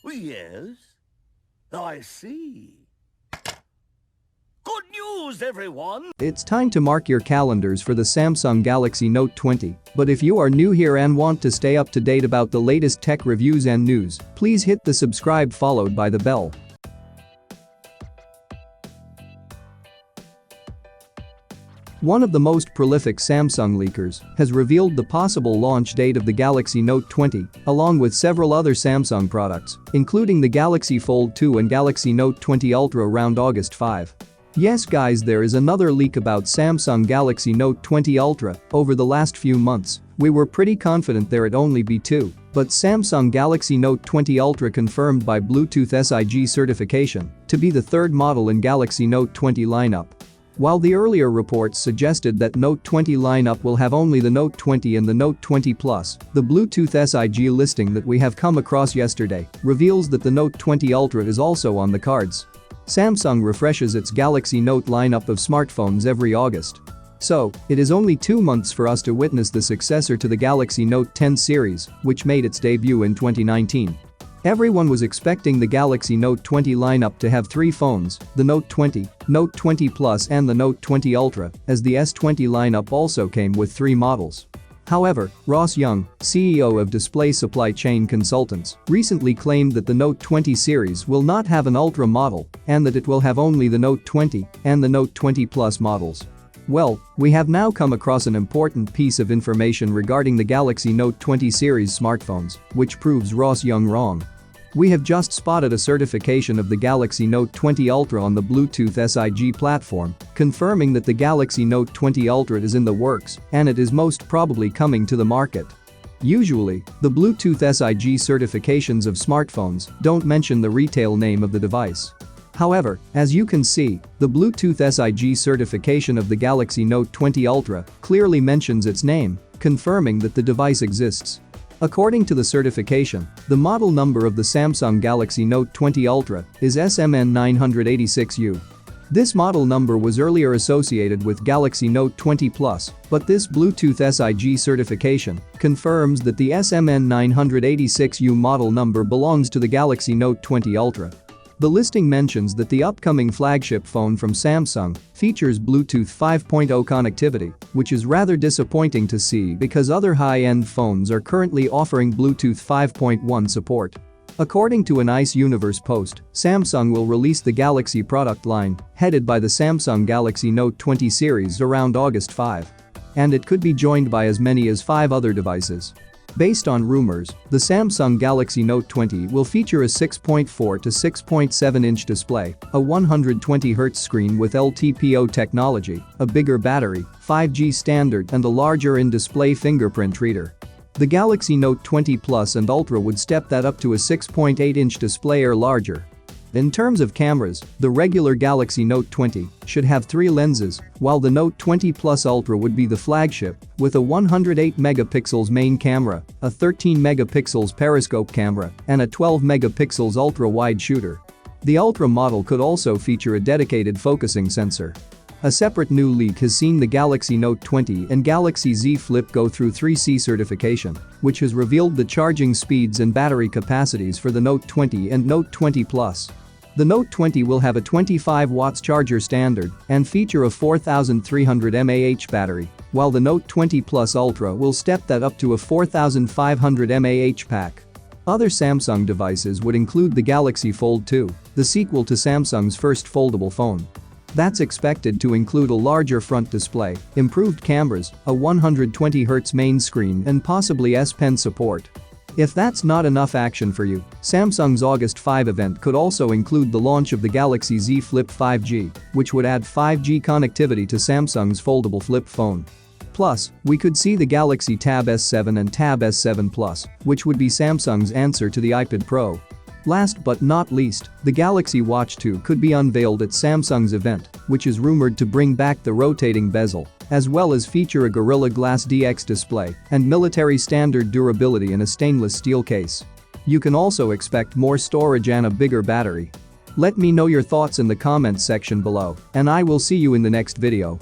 Yes, I see. Good news, everyone! It's time to mark your calendars for the Samsung Galaxy Note 20, but if you are new here and want to stay up to date about the latest tech reviews and news, please hit the subscribe followed by the bell. One of the most prolific Samsung leakers has revealed the possible launch date of the Galaxy Note 20, along with several other Samsung products, including the Galaxy Fold 2 and Galaxy Note 20 Ultra around August 5. Yes guys, there is another leak about Samsung Galaxy Note 20 Ultra. Over the last few months, we were pretty confident there'd only be two, but Samsung Galaxy Note 20 Ultra confirmed by Bluetooth SIG certification to be the third model in Galaxy Note 20 lineup. While the earlier reports suggested that Note 20 lineup will have only the Note 20 and the Note 20 Plus, the Bluetooth SIG listing that we have come across yesterday reveals that the Note 20 Ultra is also on the cards. Samsung refreshes its Galaxy Note lineup of smartphones every August. So, it is only 2 months for us to witness the successor to the Galaxy Note 10 series, which made its debut in 2019. Everyone was expecting the Galaxy Note 20 lineup to have 3 phones, the Note 20, Note 20 Plus and the Note 20 Ultra, as the S20 lineup also came with 3 models. However, Ross Young, CEO of Display Supply Chain Consultants, recently claimed that the Note 20 series will not have an Ultra model and that it will have only the Note 20 and the Note 20 Plus models. Well, we have now come across an important piece of information regarding the Galaxy Note 20 series smartphones, which proves Ross Young wrong. We have just spotted a certification of the Galaxy Note 20 Ultra on the Bluetooth SIG platform, confirming that the Galaxy Note 20 Ultra is in the works and it is most probably coming to the market. Usually, the Bluetooth SIG certifications of smartphones don't mention the retail name of the device. However, as you can see, the Bluetooth SIG certification of the Galaxy Note 20 Ultra clearly mentions its name, confirming that the device exists. According to the certification, the model number of the Samsung Galaxy Note 20 Ultra is SMN986U. This model number was earlier associated with Galaxy Note 20 Plus, but this Bluetooth SIG certification confirms that the SMN986U model number belongs to the Galaxy Note 20 Ultra. The listing mentions that the upcoming flagship phone from Samsung features Bluetooth 5.0 connectivity, which is rather disappointing to see because other high-end phones are currently offering Bluetooth 5.1 support. According to an Ice Universe post, Samsung will release the Galaxy product line, headed by the Samsung Galaxy Note 20 series around August 5. And it could be joined by as many as 5 other devices. Based on rumors, the Samsung Galaxy Note 20 will feature a 6.4 to 6.7-inch display, a 120Hz screen with LTPO technology, a bigger battery, 5G standard and a larger in-display fingerprint reader. The Galaxy Note 20 Plus and Ultra would step that up to a 6.8-inch display or larger. In terms of cameras, the regular Galaxy Note 20 should have 3 lenses, while the Note 20 Plus Ultra would be the flagship, with a 108 megapixels main camera, a 13 megapixels periscope camera, and a 12 megapixels ultra-wide shooter. The Ultra model could also feature a dedicated focusing sensor. A separate new leak has seen the Galaxy Note 20 and Galaxy Z Flip go through 3C certification, which has revealed the charging speeds and battery capacities for the Note 20 and Note 20 Plus. The Note 20 will have a 25 watts charger standard and feature a 4300 mAh battery, while the Note 20 Plus Ultra will step that up to a 4500 mAh pack. Other Samsung devices would include the Galaxy Fold 2, the sequel to Samsung's first foldable phone. That's expected to include a larger front display, improved cameras, a 120Hz main screen and possibly S Pen support. If that's not enough action for you, Samsung's August 5 event could also include the launch of the Galaxy Z Flip 5G, which would add 5G connectivity to Samsung's foldable flip phone. Plus, we could see the Galaxy Tab S7 and Tab S7 Plus, which would be Samsung's answer to the iPad Pro. Last but not least, the Galaxy Watch 2 could be unveiled at Samsung's event, which is rumored to bring back the rotating bezel, as well as feature a Gorilla Glass DX display and military standard durability in a stainless steel case. You can also expect more storage and a bigger battery. Let me know your thoughts in the comments section below, and I will see you in the next video.